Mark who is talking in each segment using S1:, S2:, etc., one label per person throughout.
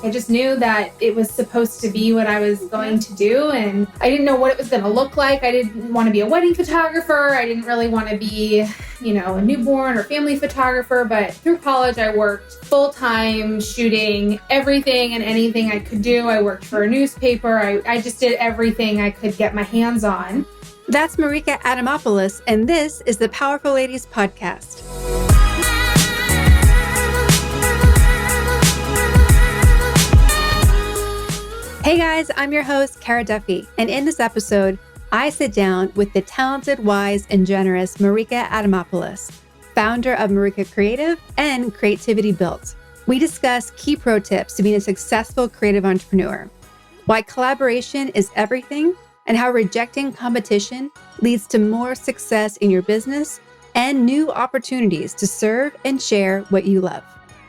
S1: I just knew that it was supposed to be what I was going to do. And I didn't know what it was going to look like. I didn't want to be a wedding photographer. I didn't really want to be, a newborn or family photographer. But through college, I worked full-time shooting everything and anything I could do. I worked for a newspaper. I just did everything I could get my hands on.
S2: That's Marika Adamopoulos, and this is the Powerful Ladies Podcast. Hey guys, I'm your host, Cara Duffy, and in this episode, I sit down with the talented, wise, and generous Marika Adamopoulos, founder of Marika Creative and Creativity Built. We discuss key pro tips to being a successful creative entrepreneur, why collaboration is everything, and how rejecting competition leads to more success in your business and new opportunities to serve and share what you love.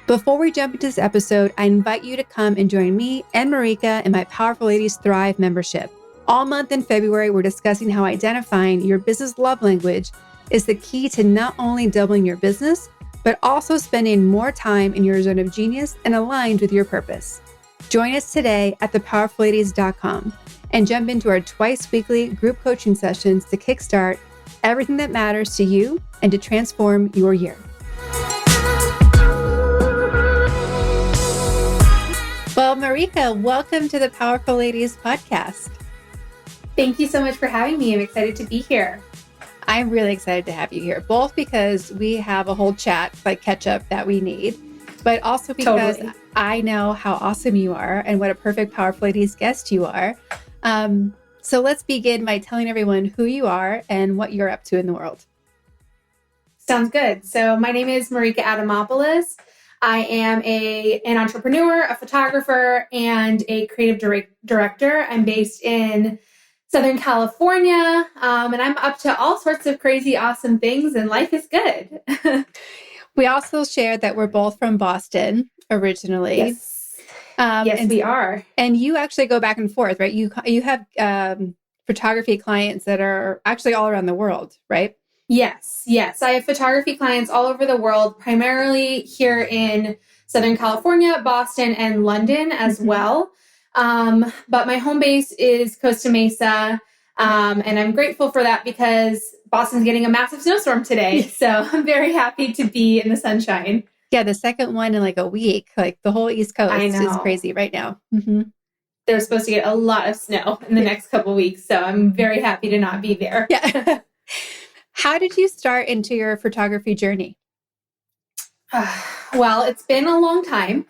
S2: Before we jump into this episode, I invite you to come and join me and Marika in my Powerful Ladies Thrive membership. All month in February, we're discussing how identifying your business love language is the key to not only doubling your business, but also spending more time in your zone of genius and aligned with your purpose. Join us today at thepowerfulladies.com and jump into our twice weekly group coaching sessions to kickstart everything that matters to you and to transform your year. Well, Marika, welcome to the Powerful Ladies Podcast.
S1: Thank you so much for having me. I'm excited to be here.
S2: I'm really excited to have you here, both because we have a whole chat, like catch up that we need, but also because totally. I know how awesome you are and what a perfect Powerful Ladies guest you are. So let's begin by telling everyone who you are and what you're up to in the world.
S1: Sounds good. So my name is Marika Adamopoulos. I am an entrepreneur, a photographer, and a creative director. I'm based in Southern California, and I'm up to all sorts of crazy, awesome things, and life is good.
S2: We also shared that we're both from Boston originally.
S1: Yes, we are.
S2: And you actually go back and forth, right? You have photography clients that are actually all around the world, right?
S1: Yes. I have photography clients all over the world, primarily here in Southern California, Boston, and London as well. But my home base is Costa Mesa, and I'm grateful for that because Boston's getting a massive snowstorm today. So I'm very happy to be in the sunshine.
S2: Yeah, the second one in like a week, like the whole East Coast is crazy right now. Mm-hmm.
S1: They're supposed to get a lot of snow in the next couple of weeks, so I'm very happy to not be there.
S2: Yeah. How did you start into your photography journey?
S1: Well, it's been a long time.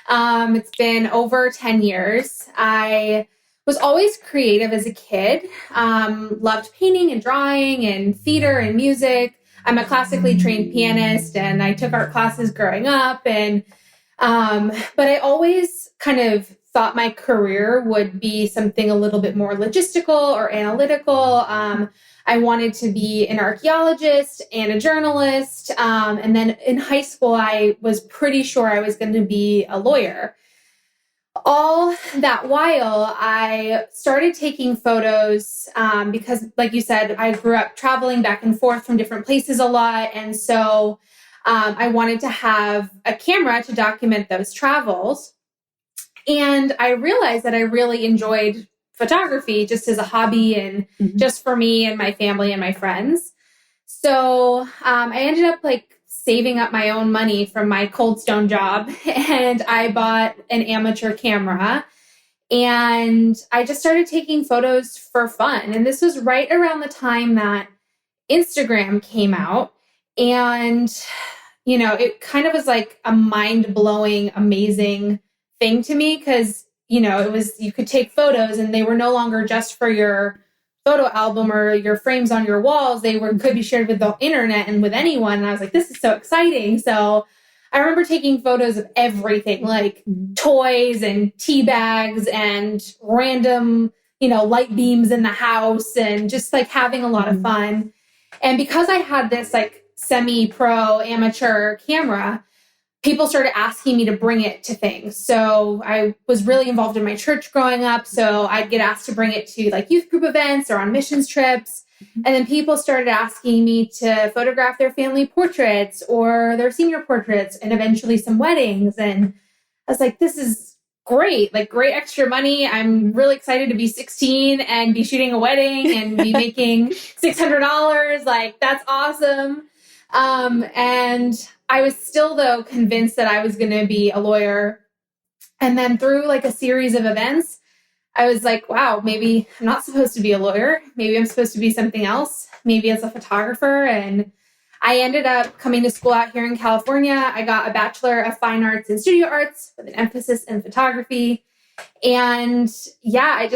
S1: It's been over 10 years. I was always creative as a kid, loved painting and drawing and theater and music. I'm a classically trained pianist and I took art classes growing up. But I always kind of thought my career would be something a little bit more logistical or analytical. I wanted to be an archaeologist and a journalist. And then in high school, I was pretty sure I was going to be a lawyer. All that while, I started taking photos because, like you said, I grew up traveling back and forth from different places a lot. And so I wanted to have a camera to document those travels. And I realized that I really enjoyed photography just as a hobby and just for me and my family and my friends. So I ended up saving up my own money from my Cold Stone job and I bought an amateur camera and I just started taking photos for fun. And this was right around the time that Instagram came out. And, it kind of was like a mind-blowing, amazing thing to me because it was, you could take photos and they were no longer just for your photo album or your frames on your walls. They could be shared with the internet and with anyone. And I was like, this is so exciting. So I remember taking photos of everything, like toys and tea bags and random, light beams in the house and just having a lot of fun. And because I had this semi-pro amateur camera, people started asking me to bring it to things. So I was really involved in my church growing up. So I'd get asked to bring it to youth group events or on missions trips. And then people started asking me to photograph their family portraits or their senior portraits and eventually some weddings. And I was like, this is great, like great extra money. I'm really excited to be 16 and be shooting a wedding and be making $600. Like, that's awesome. And I was still, though, convinced that I was going to be a lawyer. And then through like a series of events, I was like, wow, maybe I'm not supposed to be a lawyer. Maybe I'm supposed to be something else, maybe as a photographer. And I ended up coming to school out here in California. I got a Bachelor of Fine Arts and Studio Arts with an emphasis in photography. And yeah,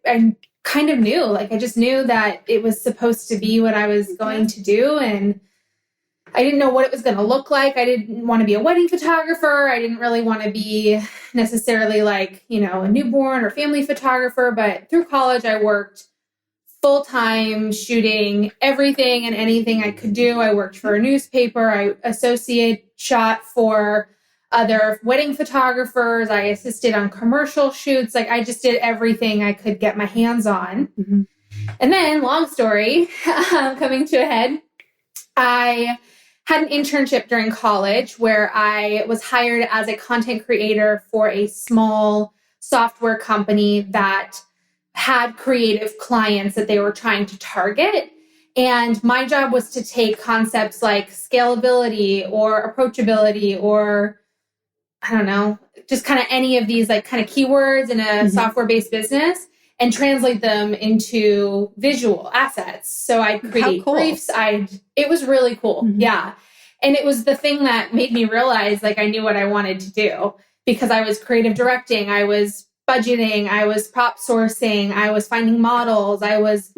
S1: I kind of knew, like, I just knew that it was supposed to be what I was going to do. And I didn't know what it was going to look like. I didn't want to be a wedding photographer. I didn't really want to be necessarily like, a newborn or family photographer. But through college, I worked full-time shooting everything and anything I could do. I worked for a newspaper. I associate shot for other wedding photographers. I assisted on commercial shoots. Like, I just did everything I could get my hands on. Mm-hmm. And then, long story coming to a head, I had an internship during college where I was hired as a content creator for a small software company that had creative clients that they were trying to target. And my job was to take concepts like scalability or approachability or, I don't know, just kind of any of these like kind of keywords in a software-based business and translate them into visual assets. So I'd create briefs. It was really cool. Mm-hmm. Yeah. And it was the thing that made me realize like I knew what I wanted to do because I was creative directing. I was budgeting, I was prop sourcing, I was finding models, I was,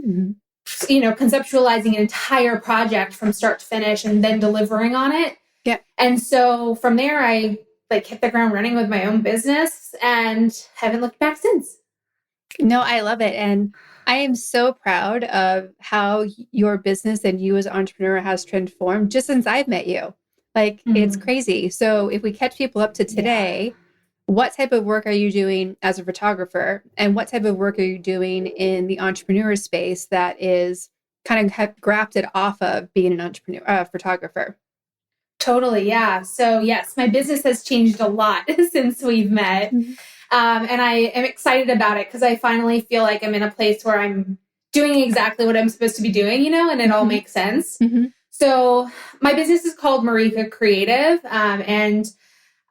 S1: conceptualizing an entire project from start to finish and then delivering on it.
S2: Yeah.
S1: And so from there, I like hit the ground running with my own business and haven't looked back since.
S2: No, I love it. And I am so proud of how your business and you as an entrepreneur has transformed just since I've met you. Like, it's crazy. So if we catch people up to today, what type of work are you doing as a photographer? And what type of work are you doing in the entrepreneur space that is kind of grafted off of being an entrepreneur, photographer?
S1: Totally. Yeah. So yes, my business has changed a lot since we've met. Mm-hmm. And I am excited about it because I finally feel like I'm in a place where I'm doing exactly what I'm supposed to be doing, and it all makes sense. Mm-hmm. So my business is called Marika Creative. And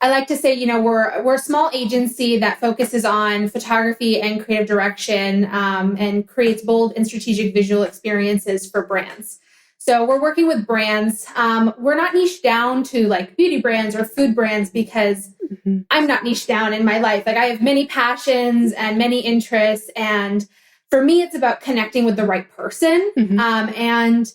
S1: I like to say, we're a small agency that focuses on photography and creative direction and creates bold and strategic visual experiences for brands. So we're working with brands. We're not niched down to like beauty brands or food brands because I'm not niched down in my life. Like, I have many passions and many interests. And for me, it's about connecting with the right person. And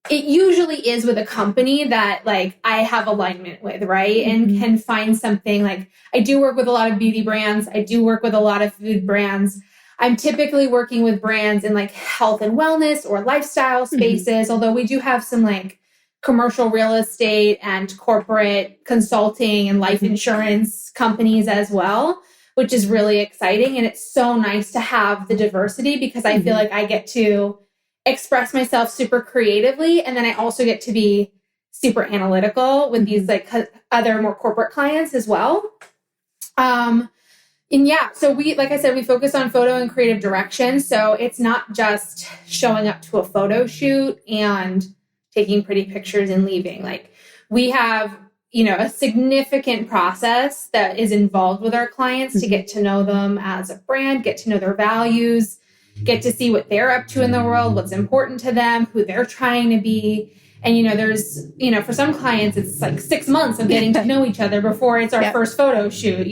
S1: it usually is with a company that like I have alignment with, right? And can find something. Like, I do work with a lot of beauty brands. I do work with a lot of food brands. I'm typically working with brands in like health and wellness or lifestyle spaces, although we do have some like commercial real estate and corporate consulting and life insurance companies as well, which is really exciting. And it's so nice to have the diversity because I feel like I get to express myself super creatively. And then I also get to be super analytical with these like other more corporate clients as well. And yeah, so like I said, we focus on photo and creative direction. So it's not just showing up to a photo shoot and taking pretty pictures and leaving. Like, we have, a significant process that is involved with our clients to get to know them as a brand, get to know their values, get to see what they're up to in the world, what's important to them, who they're trying to be. And, there's, for some clients, it's like 6 months of getting to know each other before it's our first photo shoot,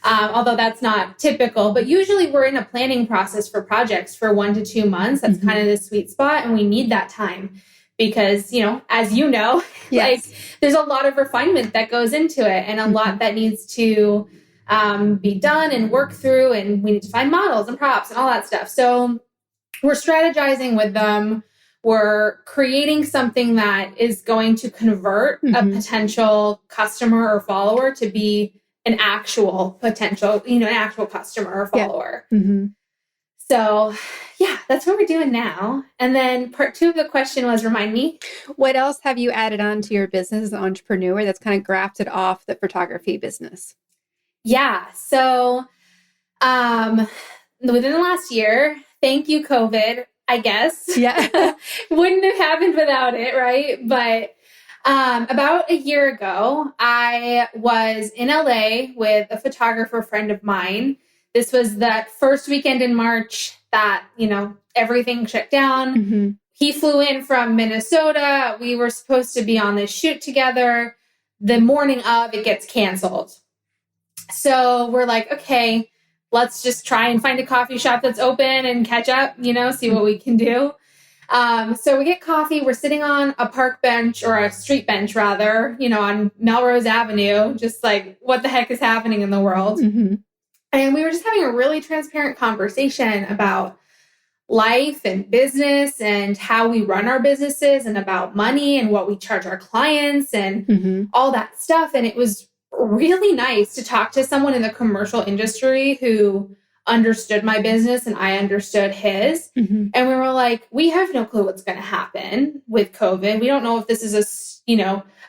S1: although that's not typical. But usually we're in a planning process for projects for 1 to 2 months. That's kind of the sweet spot. And we need that time because, as like, there's a lot of refinement that goes into it and a lot that needs to be done and work through, and we need to find models and props and all that stuff. So we're strategizing with them. We're creating something that is going to convert a potential customer or follower to be an actual potential, an actual customer or follower. So yeah, that's what we're doing now. And then part 2 of the question was, remind me.
S2: What else have you added on to your business as an entrepreneur that's kind of grafted off the photography business?
S1: Yeah. So, within the last year, thank you, COVID, I guess.
S2: Yeah.
S1: Wouldn't have happened without it, right? But about a year ago, I was in LA with a photographer friend of mine. This was that first weekend in March that, everything shut down.
S2: Mm-hmm.
S1: He flew in from Minnesota. We were supposed to be on this shoot together. The morning of, it gets canceled. So we're like, okay, let's just try and find a coffee shop that's open and catch up, see what we can do. So we get coffee. We're sitting on a park bench, or a street bench rather, on Melrose Avenue, just like, what the heck is happening in the world?
S2: Mm-hmm.
S1: And we were just having a really transparent conversation about life and business and how we run our businesses, and about money and what we charge our clients and
S2: Mm-hmm.
S1: all that stuff. And it was really nice to talk to someone in the commercial industry who understood my business and I understood his.
S2: Mm-hmm.
S1: And we were like, we have no clue what's going to happen with COVID. We don't know if this is a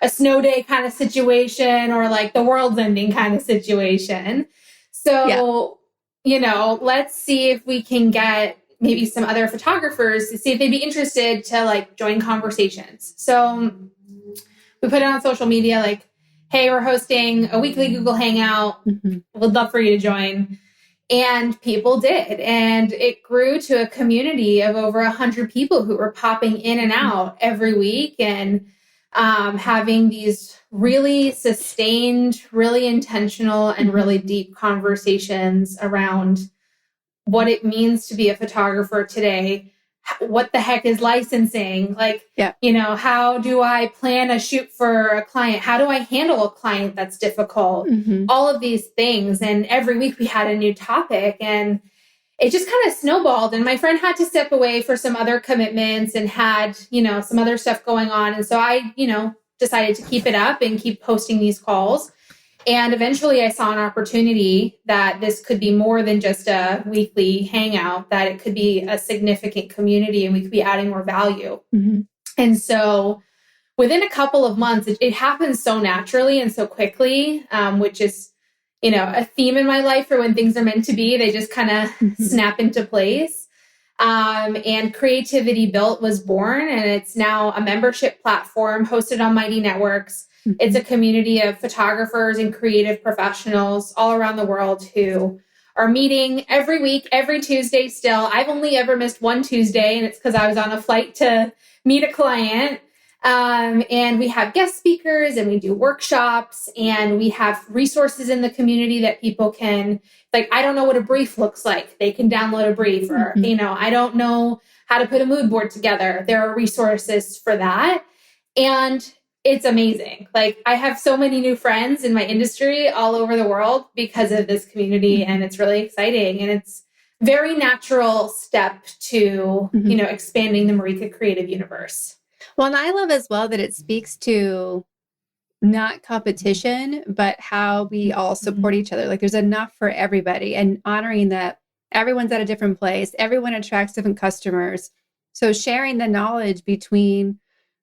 S1: snow day kind of situation, or like the world's ending kind of situation. So, let's see if we can get maybe some other photographers to see if they'd be interested to like join conversations. So we put it on social media, like, hey, we're hosting a weekly Google Hangout.
S2: Mm-hmm.
S1: Would love for you to join. And people did. And it grew to a community of over 100 people who were popping in and out every week, and having these really sustained, really intentional, and really deep conversations around what it means to be a photographer today. What the heck is licensing? Like, how do I plan a shoot for a client? How do I handle a client that's difficult?
S2: Mm-hmm.
S1: All of these things. And every week we had a new topic, and it just kind of snowballed. And my friend had to step away for some other commitments and had, some other stuff going on. And so I, decided to keep it up and keep posting these calls. And eventually I saw an opportunity that this could be more than just a weekly hangout, that it could be a significant community and we could be adding more value.
S2: Mm-hmm.
S1: And so within a couple of months, it happens so naturally and so quickly, which is, a theme in my life for when things are meant to be. They just kind of snap into place. And Creativity Built was born, and it's now a membership platform hosted on Mighty Networks. It's a community of photographers and creative professionals all around the world who are meeting every week, every Tuesday still. I've only ever missed one Tuesday, and it's because I was on a flight to meet a client. And we have guest speakers, and we do workshops, and we have resources in the community that people can, like, I don't know what a brief looks like. They can download a brief, or, I don't know how to put a mood board together. There are resources for that. And it's amazing. Like, I have so many new friends in my industry all over the world because of this community, and it's really exciting. And it's very natural step to, expanding the Marika creative universe.
S2: Well, and I love as well that it speaks to not competition, but how we all support each other. Like, there's enough for everybody, and honoring that everyone's at a different place. Everyone attracts different customers. So sharing the knowledge between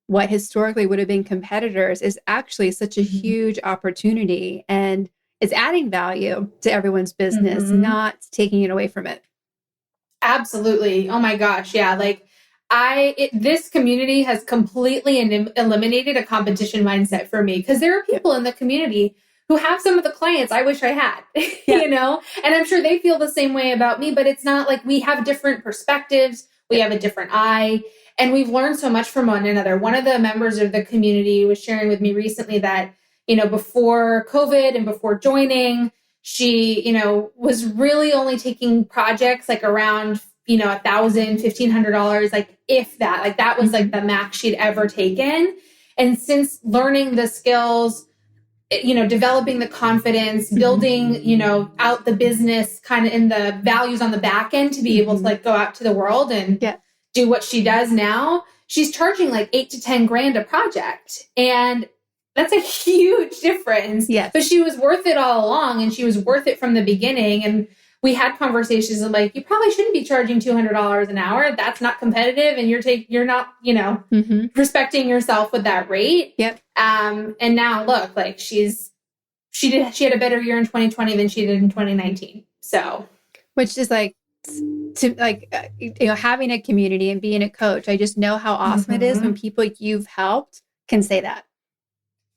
S2: what historically would have been competitors is actually such a huge opportunity, and is adding value to everyone's business, not taking it away from it.
S1: Absolutely. Oh my gosh. Yeah. Like, this community has completely eliminated a competition mindset for me, because there are people in the community who have some of the clients I wish I had, and I'm sure they feel the same way about me, but it's not like, we have different perspectives. We have a different eye, and we've learned so much from one another. One of the members of the community was sharing with me recently that, before COVID and before joining, she, was really only taking projects like around, $1,000, $1,500, like, if that, like, that was like the max she'd ever taken. And since learning the skills, developing the confidence, building, out the business kind of in the values on the back end to be able to like go out to the world and do what she does now, she's charging like $8,000 to $10,000 a project. And that's a huge difference.
S2: Yes.
S1: But she was worth it all along, and she was worth it from the beginning. And we had conversations of like, you probably shouldn't be charging $200 an hour. That's not competitive. And you're not, respecting yourself with that rate.
S2: Yep.
S1: And now look, like, she's she had a better year in 2020 than she did in 2019. So,
S2: which is like, to like, having a community and being a coach, I just know how awesome it is when people you've helped can say that.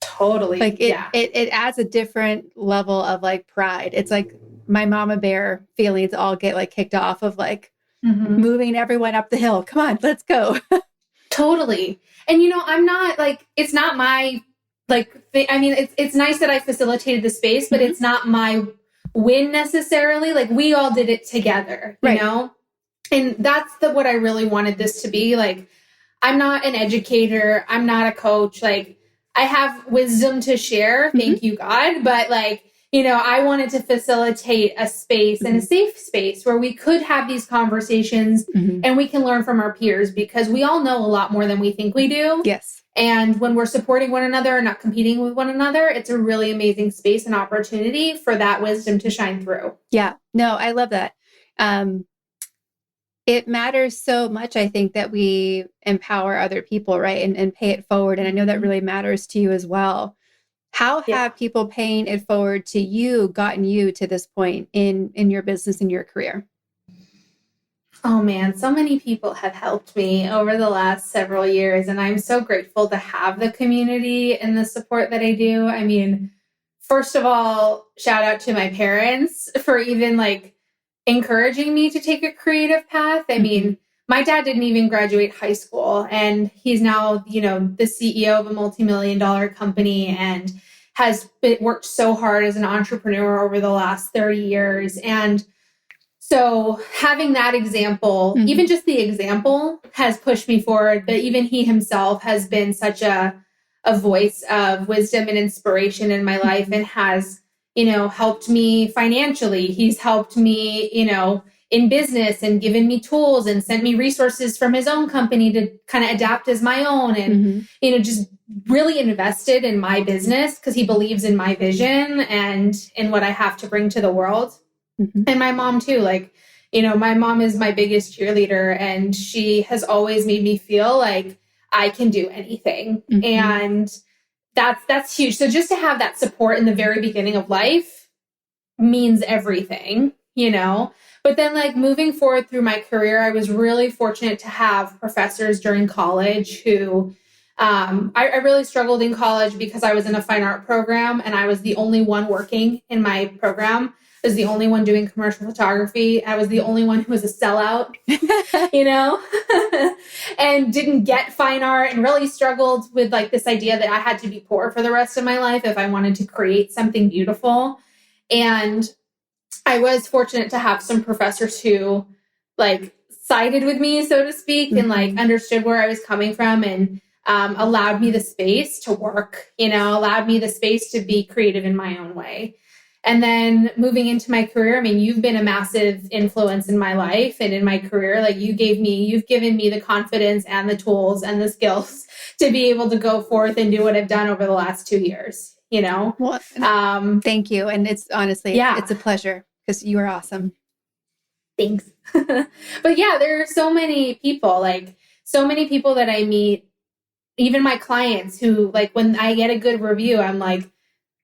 S1: Totally.
S2: Like it adds a different level of like pride. It's like my mama bear feelings all get like kicked off of like moving everyone up the hill. Come on, let's go.
S1: Totally. And I'm not like, it's not my like, I mean, it's nice that I facilitated the space, but it's not my win necessarily. Like we all did it together, you know? And that's what I really wanted this to be. Like, I'm not an educator. I'm not a coach. Like I have wisdom to share. Thank you, God. But like, I wanted to facilitate a space and a safe space where we could have these conversations and we can learn from our peers, because we all know a lot more than we think we do.
S2: Yes.
S1: And when we're supporting one another and not competing with one another, it's a really amazing space and opportunity for that wisdom to shine through.
S2: Yeah. No, I love that. It matters so much, I think, that we empower other people, right? And pay it forward. And I know that really matters to you as well. How have people paying it forward to you gotten you to this point in your business and your career?
S1: Oh man, so many people have helped me over the last several years, and I'm so grateful to have the community and the support that I do. I mean, first of all, shout out to my parents for even like encouraging me to take a creative path. I mean, my dad didn't even graduate high school, and he's now, the CEO of a multi-million-dollar company and has worked so hard as an entrepreneur over the last 30 years. And so having that example, even just the example, has pushed me forward. But even he himself has been such a voice of wisdom and inspiration in my life, and has, helped me financially. He's helped me, in business, and given me tools and sent me resources from his own company to kind of adapt as my own, and, just really invested in my business because he believes in my vision and in what I have to bring to the world. And my mom too, like, my mom is my biggest cheerleader, and she has always made me feel like I can do anything. And that's huge. So just to have that support in the very beginning of life means everything, But then like moving forward through my career, I was really fortunate to have professors during college who, I really struggled in college because I was in a fine art program and I was the only one working in my program. I was the only one doing commercial photography. I was the only one who was a sellout, and didn't get fine art, and really struggled with like this idea that I had to be poor for the rest of my life if I wanted to create something beautiful. And I was fortunate to have some professors who like sided with me, so to speak, and like understood where I was coming from, and allowed me the space to work, allowed me the space to be creative in my own way. And then moving into my career, I mean, you've been a massive influence in my life and in my career. Like you've given me the confidence and the tools and the skills to be able to go forth and do what I've done over the last 2 years,
S2: Well, thank you. And it's honestly, it's a pleasure because you are awesome.
S1: Thanks. But yeah, there are so many people that I meet, even my clients, who like, when I get a good review, I'm like,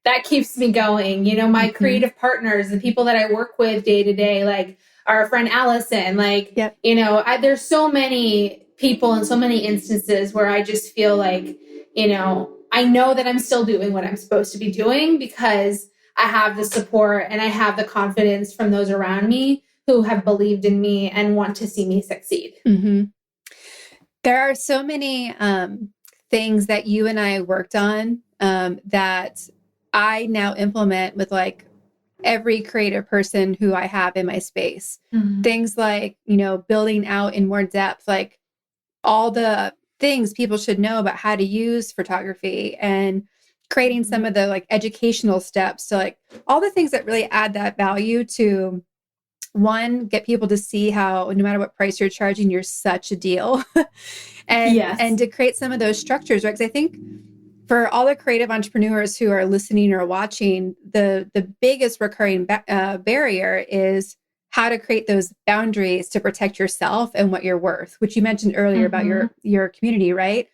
S1: that keeps me going. My creative partners, the people that I work with day to day, like our friend Allison, like, there's so many people and so many instances where I just feel like, I know that I'm still doing what I'm supposed to be doing because I have the support and I have the confidence from those around me who have believed in me and want to see me succeed.
S2: There are so many things that you and I worked on that I now implement with like every creative person who I have in my space. Things like, building out in more depth, like all the things people should know about how to use photography, and creating some of the like educational steps to like all the things that really add that value to, one, get people to see how no matter what price you're charging, you're such a deal. And to create some of those structures, right? Because I think for all the creative entrepreneurs who are listening or watching, the biggest recurring barrier is how to create those boundaries to protect yourself and what you're worth, which you mentioned earlier about your community, right?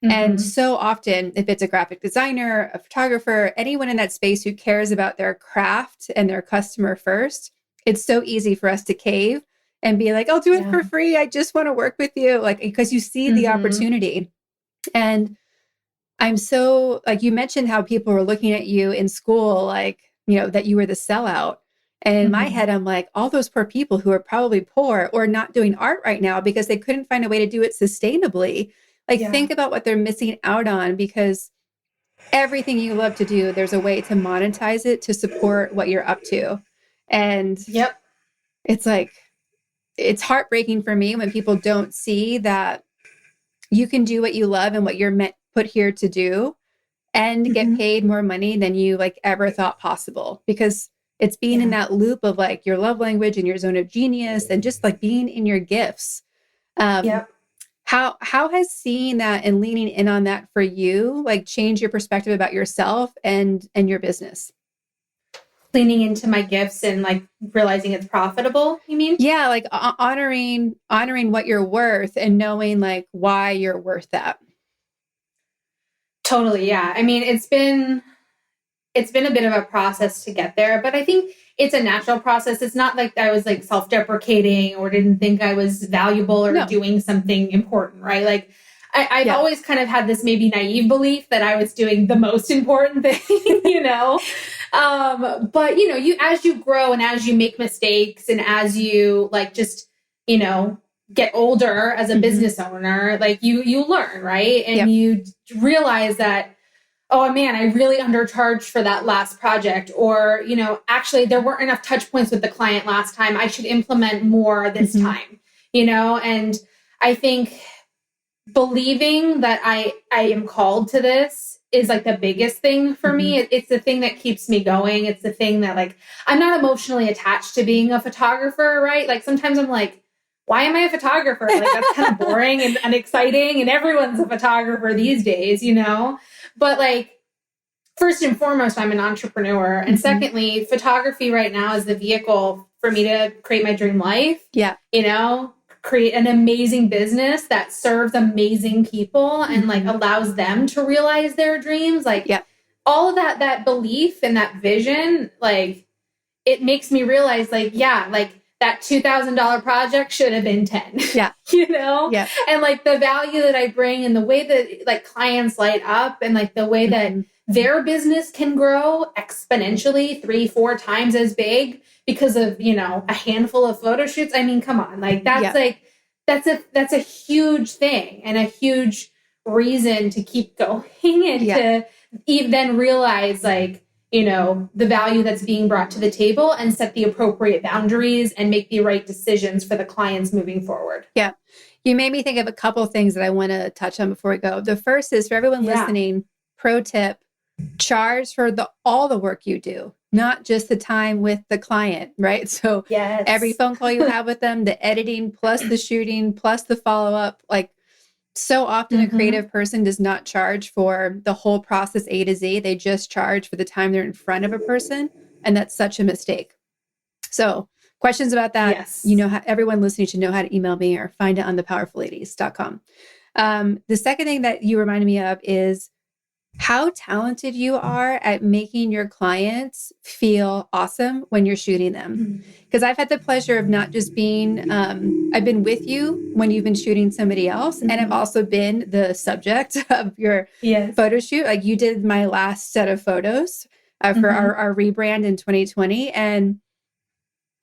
S2: And
S1: Mm-hmm.
S2: so often, if it's a graphic designer, a photographer, anyone in that space who cares about their craft and their customer first, it's so easy for us to cave and be like, I'll do it
S1: Yeah.
S2: for free. I just want to work with you. Like, because you see the
S1: Mm-hmm.
S2: opportunity. And I'm so, like, you mentioned how people were looking at you in school, like, that you were the sellout. And in my
S1: Mm-hmm.
S2: head, I'm like, all those poor people who are probably poor or not doing art right now because they couldn't find a way to do it sustainably. Like,
S1: Yeah.
S2: think about what they're missing out on because everything you love to do, there's a way to monetize it to support what you're up to. And
S1: Yep.
S2: it's like, it's heartbreaking for me when people don't see that you can do what you love and what you're meant put here to do and get
S1: Mm-hmm.
S2: paid more money than you like ever thought possible because it's being in
S1: Yeah.
S2: that loop of like your love language and your zone of genius and just like being in your gifts. Um,
S1: Yep.
S2: how has seeing that and leaning in on that for you like changed your perspective about yourself and your business?
S1: Leaning into my gifts and like realizing it's profitable, you mean?
S2: Yeah, like honoring what you're worth and knowing like why you're worth that.
S1: Totally. Yeah. I mean, it's been a bit of a process to get there, but I think it's a natural process. It's not like I was like self-deprecating or didn't think I was valuable or
S2: No.
S1: doing something important, right? Like I've
S2: Yeah.
S1: always kind of had this maybe naive belief that I was doing the most important thing, you know? But you as you grow and as you make mistakes and as you like just, you know, get older as a
S2: Mm-hmm.
S1: business owner, like you learn, right? And
S2: Yep.
S1: you realize that oh man, I really undercharged for that last project. Or, actually there weren't enough touch points with the client last time. I should implement more this
S2: Mm-hmm.
S1: time, and I think believing that I am called to this is like the biggest thing for
S2: Mm-hmm.
S1: me. It's the thing that keeps me going. It's the thing that like I'm not emotionally attached to being a photographer, right? Like sometimes I'm like, why am I a photographer? Like that's kind of boring and unexciting, and everyone's a photographer these days, But like first and foremost, I'm an entrepreneur. And
S2: Mm-hmm.
S1: secondly, photography right now is the vehicle for me to create my dream life,
S2: Yeah.
S1: create an amazing business that serves amazing people and like
S2: Mm-hmm.
S1: allows them to realize their dreams. Like
S2: Yeah.
S1: all of that belief and that vision, like it makes me realize like, yeah, like that $2,000 project should have been 10,
S2: Yeah. Yeah.
S1: and like the value that I bring and the way that like clients light up and like the way that
S2: Mm-hmm.
S1: their business can grow exponentially 3-4 times as big because of, a handful of photo shoots. I mean, come on,
S2: Yeah.
S1: like, that's a huge thing and a huge reason to keep going and
S2: Yeah.
S1: to even then realize like, the value that's being brought to the table and set the appropriate boundaries and make the right decisions for the clients moving forward.
S2: Yeah. You made me think of a couple of things that I want to touch on before we go. The first is for everyone
S1: Yeah.
S2: listening, pro tip, charge for all the work you do, not just the time with the client, right? So every
S1: Yes.
S2: phone call you have with them, the editing plus the shooting plus the follow-up, like so often a
S1: Mm-hmm.
S2: creative person does not charge for the whole process A to Z. They just charge for the time they're in front of a person. And that's such a mistake. So questions about that,
S1: Yes.
S2: everyone listening should know how to email me or find it on thepowerfulladies.com. The second thing that you reminded me of is how talented you are at making your clients feel awesome when you're shooting them. Because I've had the pleasure of not just being, I've been with you when you've been shooting somebody else, and I've also been the subject of your
S1: Yes.
S2: photo shoot. Like you did my last set of photos for our rebrand in 2020. And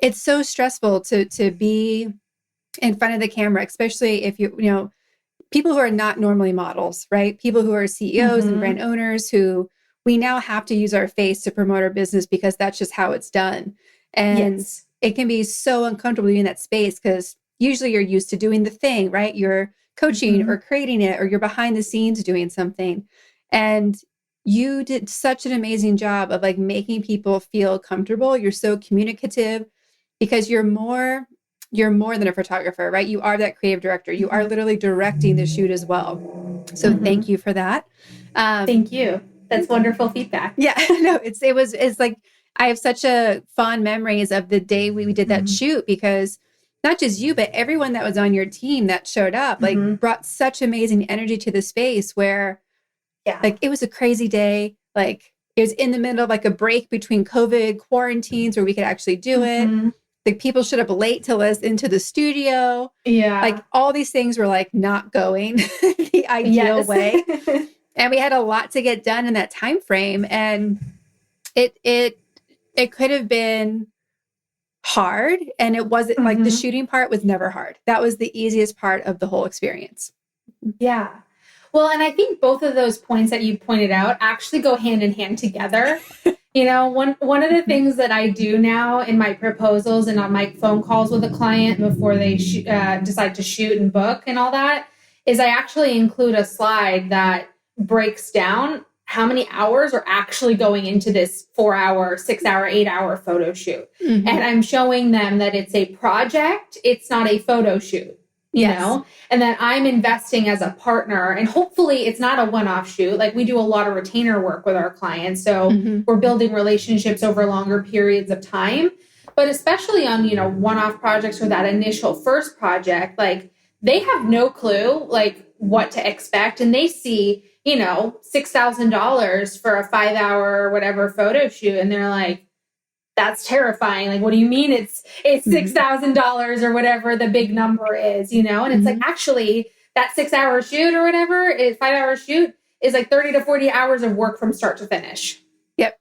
S2: it's so stressful to be in front of the camera, especially if people who are not normally models, right? People who are CEOs and
S1: Mm-hmm.
S2: brand owners who we now have to use our face to promote our business because that's just how it's done. And
S1: Yes.
S2: it can be so uncomfortable being in that space because usually you're used to doing the thing, right? You're coaching
S1: Mm-hmm.
S2: or creating it, or you're behind the scenes doing something. And you did such an amazing job of like making people feel comfortable. You're so communicative because you're more than a photographer, right? You are that creative director. You are literally directing the shoot as well. So thank you for that.
S1: Thank you. That's wonderful feedback.
S2: Yeah, no, it's like I have such a fond memories of the day we did that shoot because not just you, but everyone that was on your team that showed up, like brought such amazing energy to the space where like it was a crazy day. Like it was in the middle of like a break between COVID quarantines where we could actually do it. Like people showed up late to us into the studio.
S1: Yeah.
S2: Like all these things were like not going the ideal way. And we had a lot to get done in that time frame. And it could have been hard. And it wasn't like the shooting part was never hard. That was the easiest part of the whole experience.
S1: Yeah. Well, and I think both of those points that you pointed out actually go hand in hand together. You know, one of the things that I do now in my proposals and on my phone calls with a client before they decide to shoot and book and all that is I actually include a slide that breaks down how many hours are actually going into this 4-hour, 6-hour, 8-hour photo shoot. And I'm showing them that it's a project. It's not a photo shoot. You know, and that I'm investing as a partner, and hopefully it's not a one-off shoot. Like we do a lot of retainer work with our clients. So we're building relationships over longer periods of time, but especially on, you know, one-off projects or that initial first project, like they have no clue like what to expect. And they see, you know, $6,000 for a 5-hour or whatever photo shoot. And they're like, that's terrifying. Like, what do you mean it's $6,000 or whatever the big number is, you know? And it's like, actually that 6-hour shoot or whatever is 5-hour shoot is like 30 to 40 hours of work from start to finish.
S2: Yep.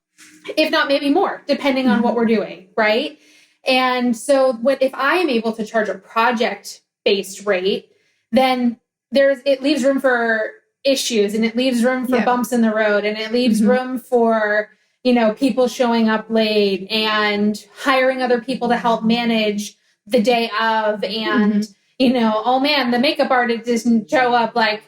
S1: If not maybe more, depending on what we're doing. Right. And so if I am able to charge a project-based rate, then it leaves room for issues, and it leaves room for bumps in the road, and it leaves room for, you know, people showing up late and hiring other people to help manage the day of, and, you know, oh man, the makeup artist doesn't show up. Like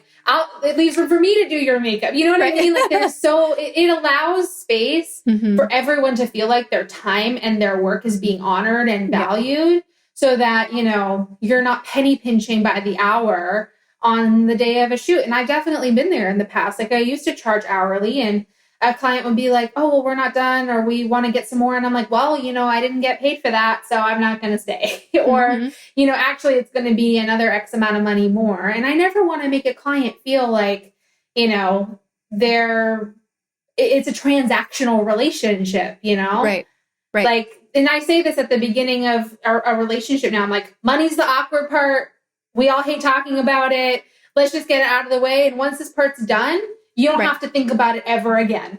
S1: it leaves room for me to do your makeup. You know what I mean? Like it allows space for everyone to feel like their time and their work is being honored and valued so that, you know, you're not penny pinching by the hour on the day of a shoot. And I've definitely been there in the past. Like I used to charge hourly, and a client would be like, oh, well, we're not done, or we want to get some more. And I'm like, well, you know, I didn't get paid for that, so I'm not going to stay. Or, you know, actually it's going to be another X amount of money more. And I never want to make a client feel like, you know, it's a transactional relationship, you know?
S2: Right.
S1: Like, and I say this at the beginning of a relationship now, I'm like, money's the awkward part. We all hate talking about it. Let's just get it out of the way. And once this part's done, you don't have to think about it ever again.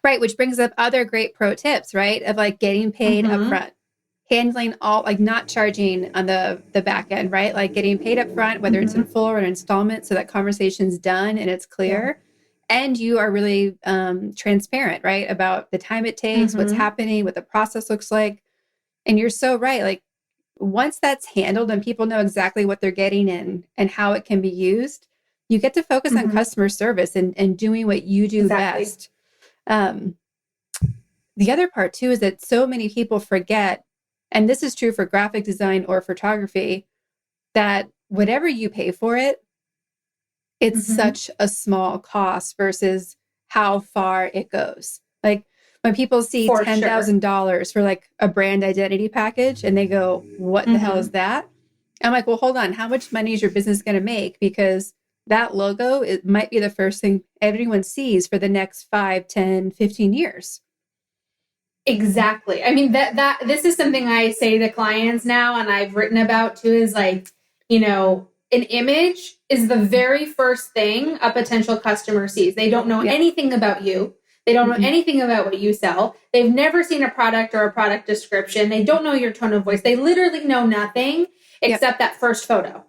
S2: Right. Which brings up other great pro tips, right? Of like getting paid up front, handling all, like not charging on the back end, right? Like getting paid up front, whether it's in full or an installment, so that conversation's done and it's clear. And you are really transparent, right? About the time it takes, what's happening, what the process looks like. And you're so right. Like once that's handled and people know exactly what they're getting in and how it can be used, you get to focus on customer service and doing what you do best. The other part too is that so many people forget, and this is true for graphic design or photography, that whatever you pay for it, it's such a small cost versus how far it goes. Like when people see $10,000 for like a brand identity package and they go, what the hell is that? I'm like, well, hold on. How much money is your business going to make? Because that logo, it might be the first thing everyone sees for the next 5, 10, 15 years.
S1: Exactly. I mean, that this is something I say to clients now, and I've written about too, is like, you know, an image is the very first thing a potential customer sees. They don't know anything about you. They don't know anything about what you sell. They've never seen a product or a product description. They don't know your tone of voice. They literally know nothing except that first photo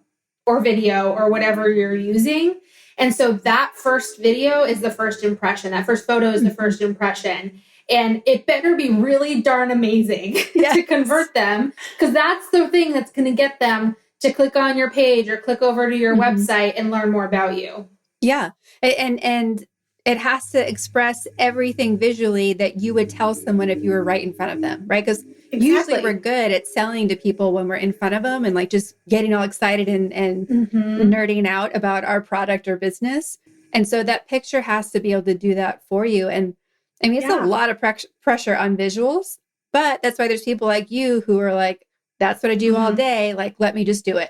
S1: or video or whatever you're using. And so that first video is the first impression. That first photo is the first impression. And it better be really darn amazing to convert them, because that's the thing that's going to get them to click on your page or click over to your website and learn more about you.
S2: Yeah. And it has to express everything visually that you would tell someone if you were right in front of them, right? Because usually we're good at selling to people when we're in front of them and like just getting all excited and nerding out about our product or business. And so that picture has to be able to do that for you. And I mean, it's a lot of pressure on visuals, but that's why there's people like you who are like, That's what I do all day. Like, let me just do it.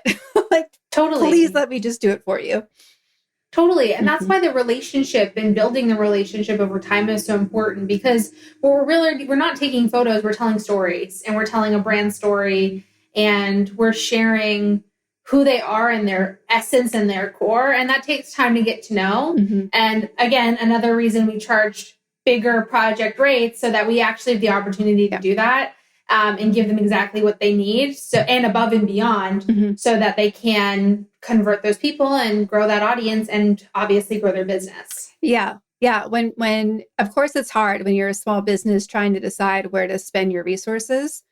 S2: Like,
S1: Totally.
S2: please let me just do it for you.
S1: Totally. And that's why the relationship and building the relationship over time is so important, because we're not taking photos, we're telling stories, and we're telling a brand story, and we're sharing who they are and their essence and their core. And that takes time to get to know. And again, another reason we charged bigger project rates, so that we actually have the opportunity to do that. And give them exactly what they need, so and above and beyond, so that they can convert those people and grow that audience and obviously grow their business.
S2: Yeah. Yeah. When of course it's hard when you're a small business trying to decide where to spend your resources.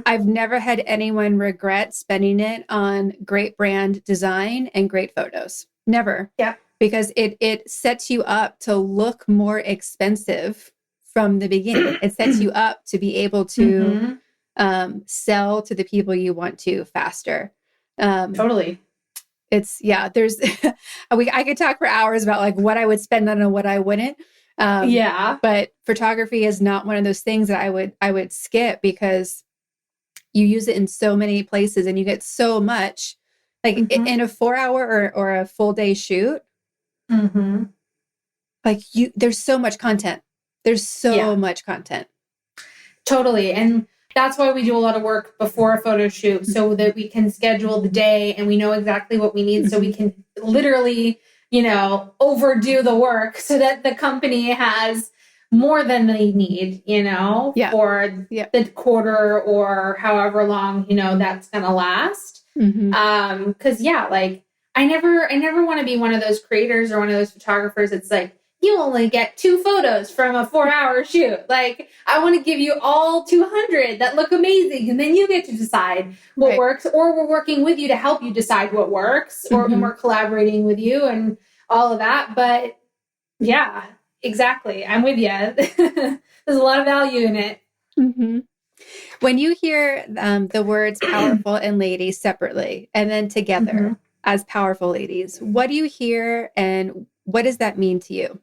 S2: I've never had anyone regret spending it on great brand design and great photos. Never.
S1: Yeah.
S2: Because it sets you up to look more expensive from the beginning. It sets you up to be able to sell to the people you want to faster.
S1: Totally.
S2: There's, I could talk for hours about like what I would spend on and what I wouldn't. But photography is not one of those things that I would skip, because you use it in so many places and you get so much, like in a 4-hour or a full day shoot. Like there's so much content. There's so much content.
S1: Totally. And that's why we do a lot of work before a photo shoot, so that we can schedule the day and we know exactly what we need. So we can literally, overdo the work so that the company has more than they need, for the quarter or however long, that's going to last. Cause I never want to be one of those creators or one of those photographers. It's like, you only get 2 photos from a 4-hour shoot. Like, I want to give you all 200 that look amazing. And then you get to decide what works, or we're working with you to help you decide what works, or when we're collaborating with you and all of that. But yeah, exactly. I'm with you. There's a lot of value in it.
S2: When you hear the words powerful and lady separately and then together as powerful ladies, what do you hear and what does that mean to you?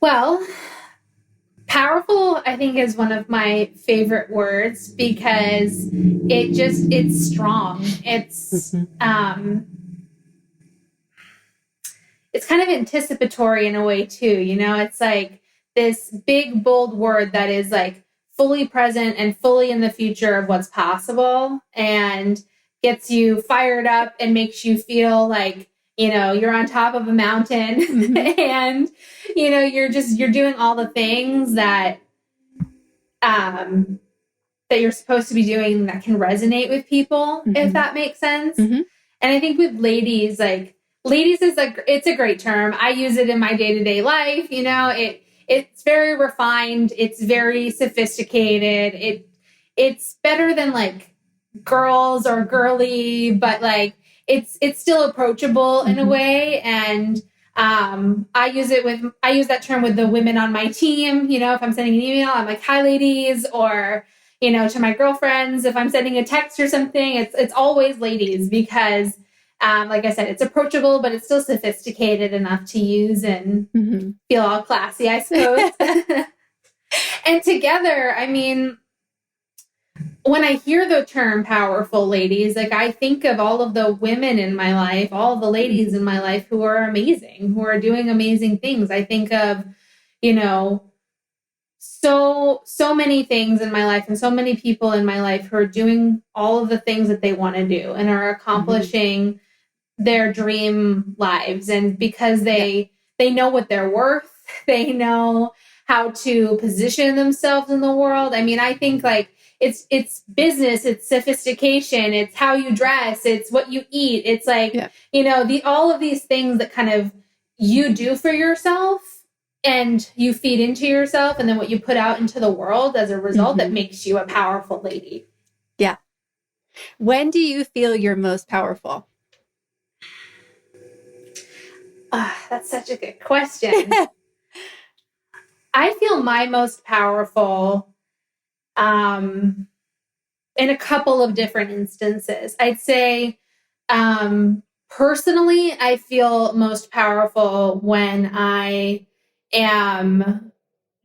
S1: Well, powerful, I think, is one of my favorite words, because it's strong. It's it's kind of anticipatory in a way too. It's like this big, bold word that is like fully present and fully in the future of what's possible, and gets you fired up and makes you feel like, you're on top of a mountain and, you're doing all the things that you're supposed to be doing that can resonate with people, if that makes sense. And I think with ladies, like, ladies it's a great term. I use it in my day-to-day life. It's very refined. It's very sophisticated. It's better than like girls or girly, but like it's still approachable in a way. And I use that term with the women on my team. If I'm sending an email, I'm like, hi ladies, or to my girlfriends, if I'm sending a text or something, it's always ladies, because like I said, it's approachable, but it's still sophisticated enough to use and feel all classy, I suppose. And together, I mean, when I hear the term powerful ladies, like, I think of all of the women in my life, all of the ladies in my life who are amazing, who are doing amazing things. I think of, so many things in my life and so many people in my life who are doing all of the things that they want to do and are accomplishing their dream lives. And because they know what they're worth, they know how to position themselves in the world. I mean, I think like it's business, it's sophistication, it's how you dress, it's what you eat. It's like, all of these things that kind of you do for yourself and you feed into yourself, and then what you put out into the world as a result, that makes you a powerful lady.
S2: Yeah. When do you feel you're most powerful?
S1: That's such a good question. I feel my most powerful in a couple of different instances. I'd say personally, I feel most powerful when I am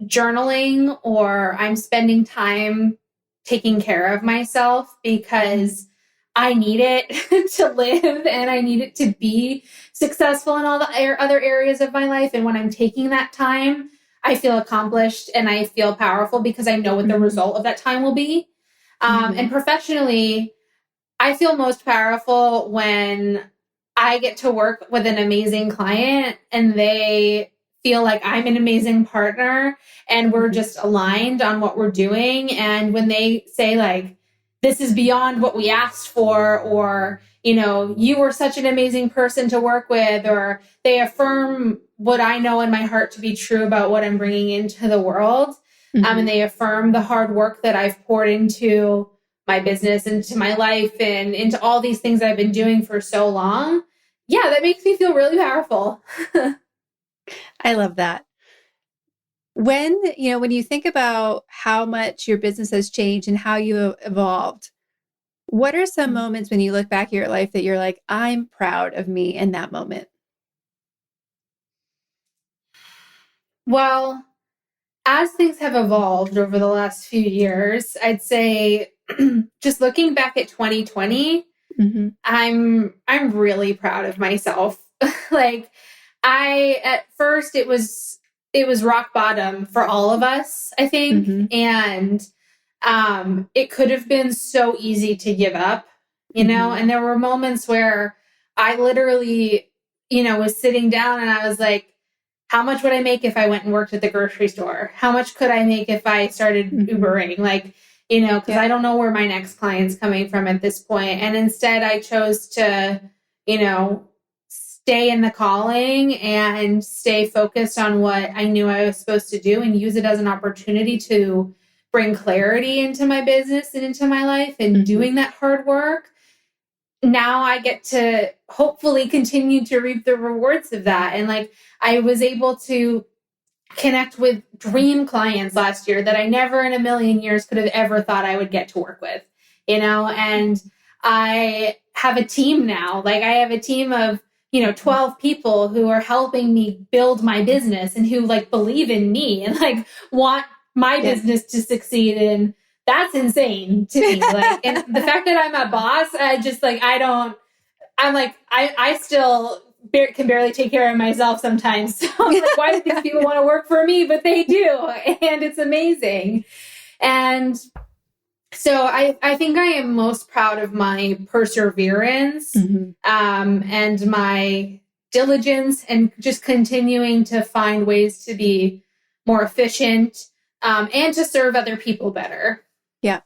S1: journaling or I'm spending time taking care of myself because I need it to live and I need it to be successful in all the other areas of my life. And when I'm taking that time, I feel accomplished and I feel powerful because I know what the result of that time will be. And professionally, I feel most powerful when I get to work with an amazing client and they feel like I'm an amazing partner and we're just aligned on what we're doing. And when they say like, this is beyond what we asked for, or, you were such an amazing person to work with, or they affirm what I know in my heart to be true about what I'm bringing into the world. And they affirm the hard work that I've poured into my business, into my life, and into all these things I've been doing for so long. Yeah, that makes me feel really powerful.
S2: I love that. When you think about how much your business has changed and how you evolved, what are some moments when you look back at your life that you're like, I'm proud of me in that moment?
S1: Well, as things have evolved over the last few years, I'd say just looking back at 2020, I'm really proud of myself. Like at first it was rock bottom for all of us, I think. And it could have been so easy to give up, and there were moments where I literally, was sitting down and I was like, how much would I make if I went and worked at the grocery store? How much could I make if I started Ubering? Like, because I don't know where my next client's coming from at this point. And instead I chose to, stay in the calling and stay focused on what I knew I was supposed to do and use it as an opportunity to bring clarity into my business and into my life and doing that hard work. Now I get to hopefully continue to reap the rewards of that. And like, I was able to connect with dream clients last year that I never in a million years could have ever thought I would get to work with, and I have a team now. Like I have a team of, 12 people who are helping me build my business and who like believe in me and like want my business to succeed. And that's insane to me. Like, and the fact that I'm a boss, I just like, I still can barely take care of myself sometimes. So I'm like, why do these people want to work for me? But they do. And it's amazing. And so I think I am most proud of my perseverance and my diligence and just continuing to find ways to be more efficient and to serve other people better.
S2: Yeah.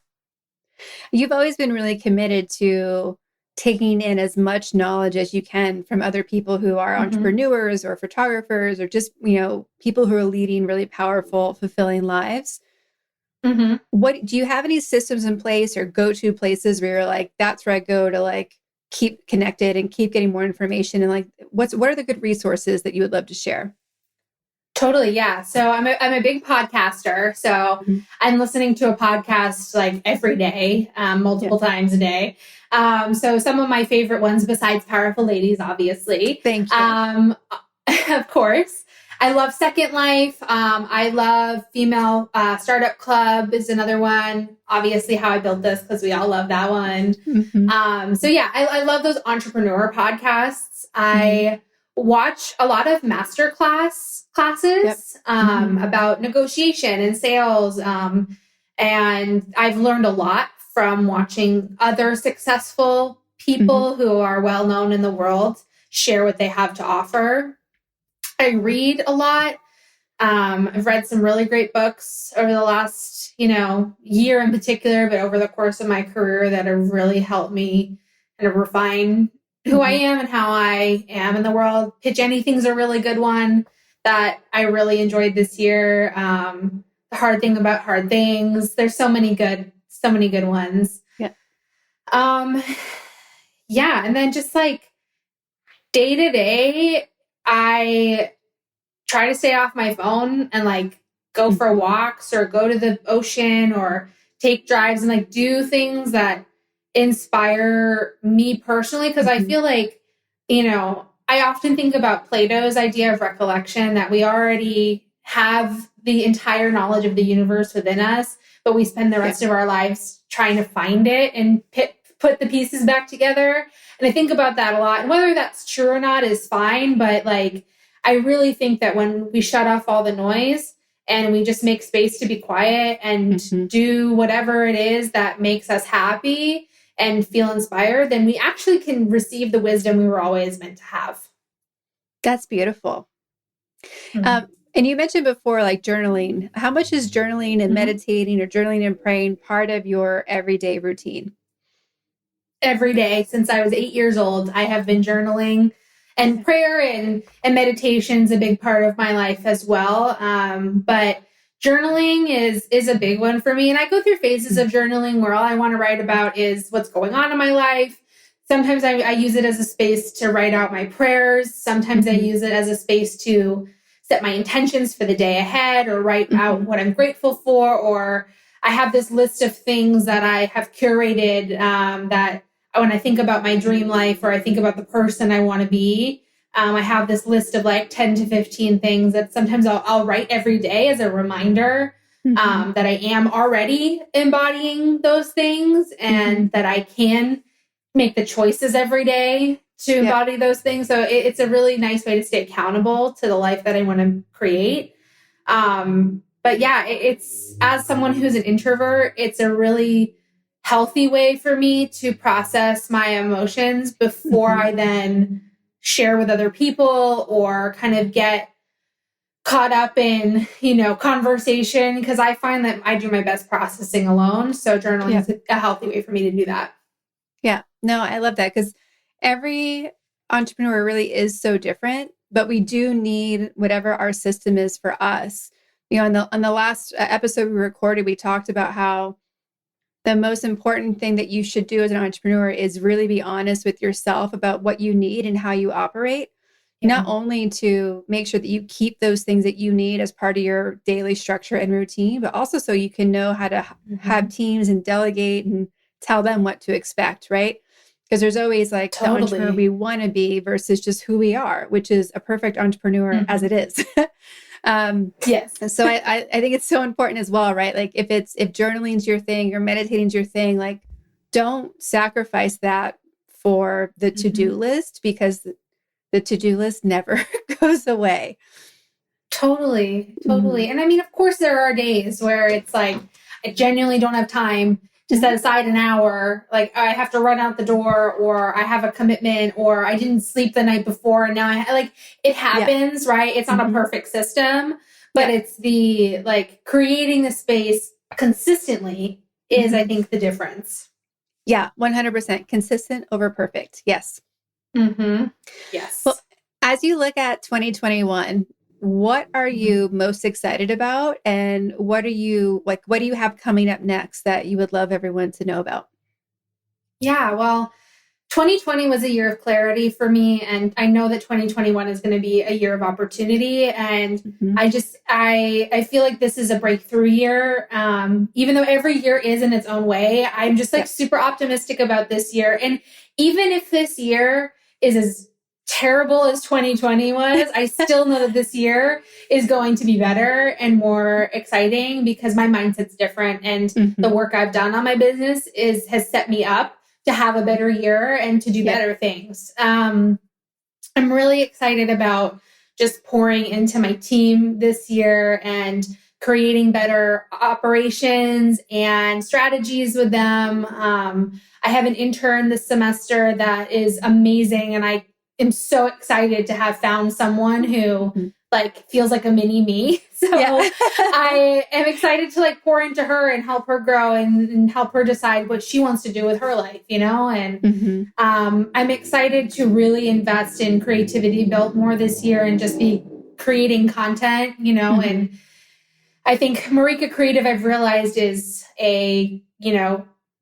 S2: You've always been really committed to taking in as much knowledge as you can from other people who are entrepreneurs or photographers or just, people who are leading really powerful, fulfilling lives. What do you have any systems in place or go-to places where you're like, that's where I go to like keep connected and keep getting more information? And like, what are the good resources that you would love to share?
S1: Totally. Yeah. So I'm a big podcaster. So I'm listening to a podcast like every day, multiple times a day. So some of my favorite ones besides Powerful Ladies, obviously.
S2: Thank you.
S1: Of course. I love Second Life. I love Female Startup Club is another one. Obviously How I Built This, because we all love that one. So yeah, I love those entrepreneur podcasts. I watch a lot of classes about negotiation and sales. And I've learned a lot from watching other successful people who are well known in the world share what they have to offer. I read a lot. I've read some really great books over the last, year in particular, but over the course of my career that have really helped me kind of refine who I am and how I am in the world. Pitch Anything's a really good one that I really enjoyed this year. The Hard Thing About Hard Things. There's so many good ones.
S2: Yeah.
S1: Yeah. And then just like day to day, I try to stay off my phone and like go for walks or go to the ocean or take drives and like do things that inspire me personally. Cause I feel like, I often think about Plato's idea of recollection, that we already have the entire knowledge of the universe within us, but we spend the rest of our lives trying to find it and put the pieces back together. And I think about that a lot. And whether that's true or not is fine. But like, I really think that when we shut off all the noise and we just make space to be quiet and do whatever it is that makes us happy and feel inspired, then we actually can receive the wisdom we were always meant to have.
S2: That's beautiful. And you mentioned before, like journaling. How much is journaling and meditating or journaling and praying part of your everyday routine?
S1: Every day since I was 8 years old, I have been journaling, and prayer and meditation is a big part of my life as well. But journaling is a big one for me. And I go through phases of journaling where all I want to write about is what's going on in my life. Sometimes I use it as a space to write out my prayers. Sometimes I use it as a space to set my intentions for the day ahead or write out what I'm grateful for. Or I have this list of things that I have curated that when I think about my dream life or I think about the person I want to be, I have this list of like 10 to 15 things that sometimes I'll write every day as a reminder that I am already embodying those things and that I can make the choices every day to embody those things. So it's a really nice way to stay accountable to the life that I want to create. But yeah, it's as someone who's an introvert, it's a really healthy way for me to process my emotions before I then share with other people or kind of get caught up in, conversation, because I find that I do my best processing alone. So journaling is a healthy way for me to do that.
S2: Yeah, no, I love that because every entrepreneur really is so different, but we do need whatever our system is for us. On the last episode we recorded, we talked about how the most important thing that you should do as an entrepreneur is really be honest with yourself about what you need and how you operate, not only to make sure that you keep those things that you need as part of your daily structure and routine, but also so you can know how to have teams and delegate and tell them what to expect, right? Because there's always like the entrepreneur we want to be versus just who we are, which is a perfect entrepreneur as it is.
S1: Yes.
S2: So I think it's so important as well, right? Like if journaling's your thing or meditating's your thing, like don't sacrifice that for the to-do list, because the to-do list never goes away.
S1: Totally. And I mean, of course there are days where it's like, I genuinely don't have time to set aside an hour. Like I have to run out the door, or I have a commitment, or I didn't sleep the night before. And now it happens, right? It's not a perfect system, but it's the like creating the space consistently is, I think, the difference.
S2: Yeah. 100% consistent over perfect. Yes.
S1: Yes.
S2: Well, as you look at 2021, what are you most excited about? And what do you have coming up next that you would love everyone to know about?
S1: Yeah, well, 2020 was a year of clarity for me. And I know that 2021 is going to be a year of opportunity. And I feel like this is a breakthrough year. Even though every year is in its own way, I'm just like super optimistic about this year. And even if this year is as terrible as 2020 was, I still know that this year is going to be better and more exciting because my mindset's different, and the work I've done on my business has set me up to have a better year and to do better things. I'm really excited about just pouring into my team this year and creating better operations and strategies with them. I have an intern this semester that is amazing, and I am so excited to have found someone who like feels like a mini me. So I am excited to like pour into her and help her grow and help her decide what she wants to do with her life, and I'm excited to really invest in Creativity Built more this year and just be creating content, and I think Marika Creative, I've realized, is a,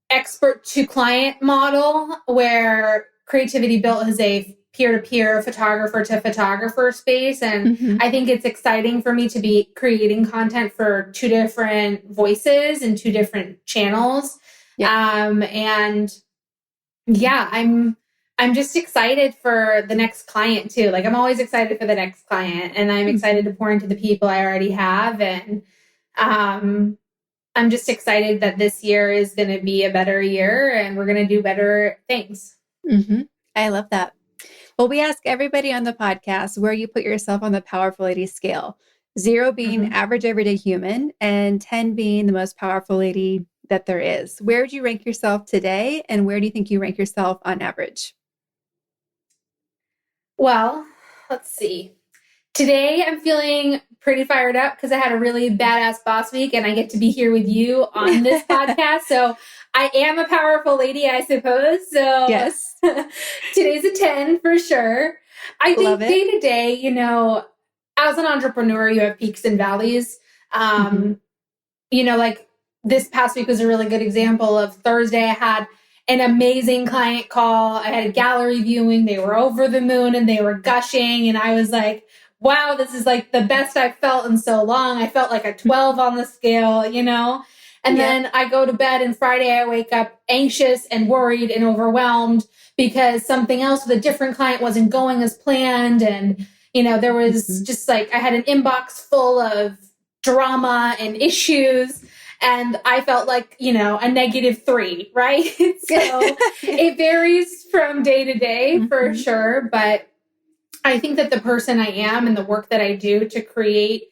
S1: expert to client model where Creativity Built is a peer-to-peer, photographer to photographer space. And I think it's exciting for me to be creating content for two different voices and two different channels. I'm I'm just excited for the next client too. Like I'm always excited for the next client, and I'm excited to pour into the people I already have. And I'm just excited that this year is going to be a better year and we're going to do better things.
S2: Mm-hmm. I love that. Well, we ask everybody on the podcast where you put yourself on the Powerful Lady scale. 0 being average everyday human and 10 being the most powerful lady that there is. Where would you rank yourself today? And where do you think you rank yourself on average?
S1: Well, let's see. Today I'm feeling pretty fired up because I had a really badass boss week and I get to be here with you on this podcast. So I am a powerful lady, I suppose. So
S2: yes,
S1: today's a 10 for sure. I think day to day, you know, as an entrepreneur, you have peaks and valleys. You know, like this past week was a really good example of Thursday. I had an amazing client call. I had a gallery viewing. They were over the moon and they were gushing. And I was like, wow, this is like the best I've felt in so long. I felt like a 12 on the scale, you know? And then I go to bed and Friday I wake up anxious and worried and overwhelmed because something else with a different client wasn't going as planned. And, you know, there was just like, I had an inbox full of drama and issues. And I felt like, you know, a -3, right? So it varies from day to day for sure. But I think that the person I am and the work that I do to create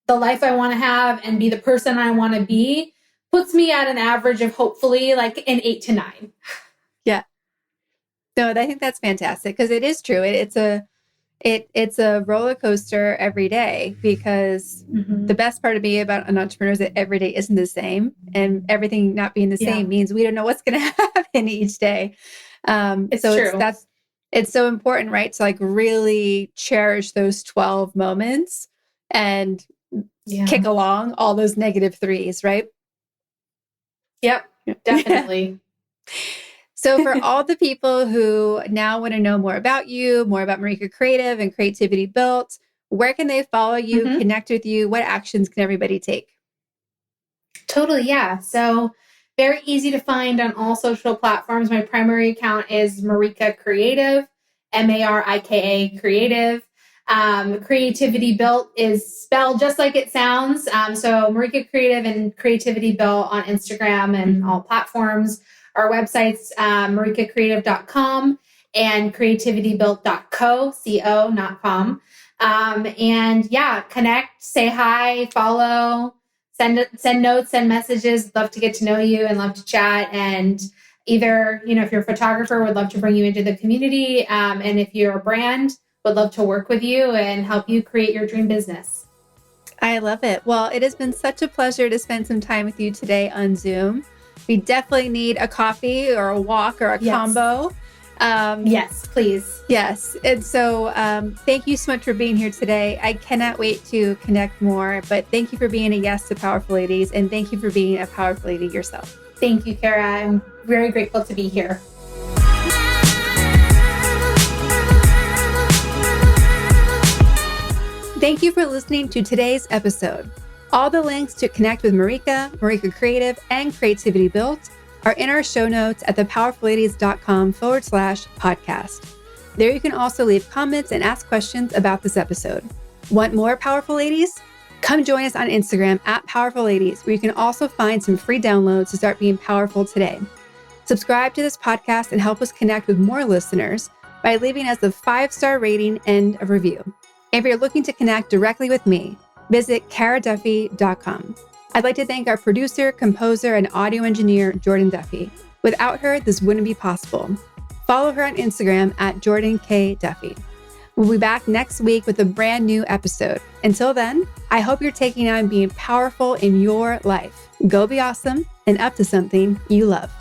S1: the life I want to have and be the person I want to be puts me at an average of hopefully like an 8 to 9.
S2: Yeah. No, I think that's fantastic because it is true. It's a roller coaster every day because the best part of being about an entrepreneur is that every day isn't the same, and everything not being the same means we don't know what's going to happen each day.
S1: It's true.
S2: It's so important, right? To like really cherish those 12 moments and kick along all those -3s, right?
S1: Yep, definitely.
S2: So for all the people who now want to know more about you, more about Marika Creative and Creativity Built, where can they follow you, connect with you? What actions can everybody take?
S1: Totally, yeah. So very easy to find on all social platforms. My primary account is Marika Creative, Marika Creative. Creativity Built is spelled just like it sounds. So Marika Creative and Creativity Built on Instagram and all platforms. Our website's marikacreative.com and creativitybuilt.co, C-O, not com. And yeah, connect, say hi, follow, send notes, send messages. Love to get to know you and love to chat. And either, you know, if you're a photographer, would love to bring you into the community. And if you're a brand, would love to work with you and help you create your dream business.
S2: I love it. Well, it has been such a pleasure to spend some time with you today on Zoom. We definitely need a coffee or a walk or a combo.
S1: Yes, please.
S2: Yes. And so thank you so much for being here today. I cannot wait to connect more, but thank you for being a yes to Powerful Ladies, and thank you for being a powerful lady yourself.
S1: Thank you, Kara. I'm very grateful to be here.
S2: Thank you for listening to today's episode. All the links to connect with Marika, Marika Creative, and Creativity Built are in our show notes at thepowerfulladies.com/podcast. There you can also leave comments and ask questions about this episode. Want more Powerful Ladies? Come join us on Instagram at Powerful Ladies, where you can also find some free downloads to start being powerful today. Subscribe to this podcast and help us connect with more listeners by leaving us a 5-star rating and a review. If you're looking to connect directly with me, visit karaduffy.com. I'd like to thank our producer, composer, and audio engineer, Jordan Duffy. Without her, this wouldn't be possible. Follow her on Instagram at Jordan K. Duffy. We'll be back next week with a brand new episode. Until then, I hope you're taking on being powerful in your life. Go be awesome and up to something you love.